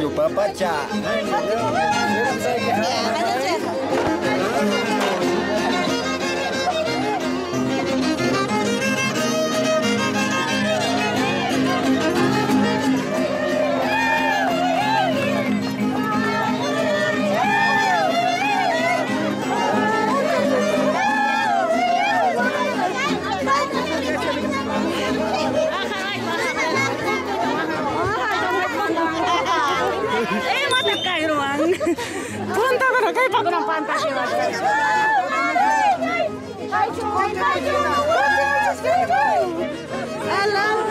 lupa baca. Punta ko na kayo pag ng fantasy. Alam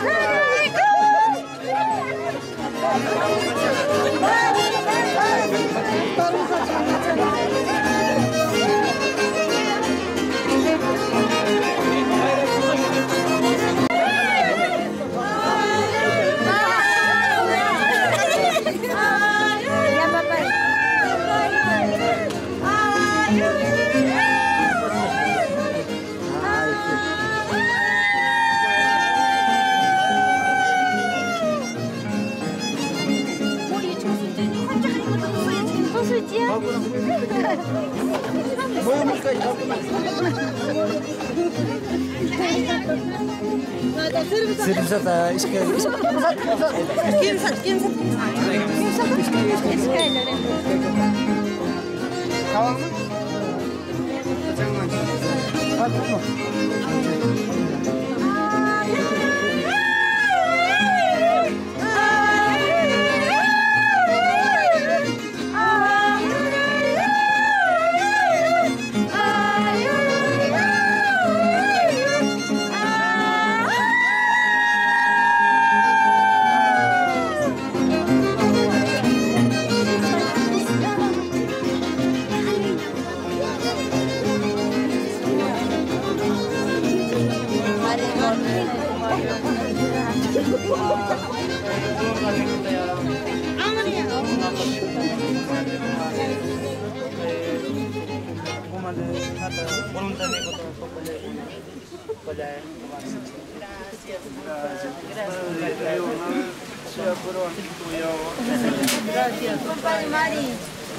Compadre Mari,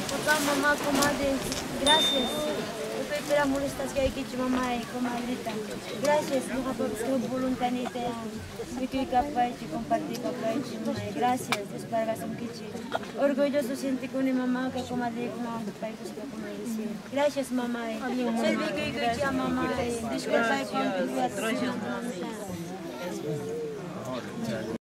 papá, mamá, comadre, gracias. Esperamos estas que hay que mamá y comadrita. Gracias, mujer, por su voluntad y te amo. Me quiero capaz de compartir capaz de mamá. Gracias, despargas un kichi. Orgulloso siente con mi mamá que comadre como papá y como decir. Gracias, mamá. Soy mi que mamá. Disculpa con tu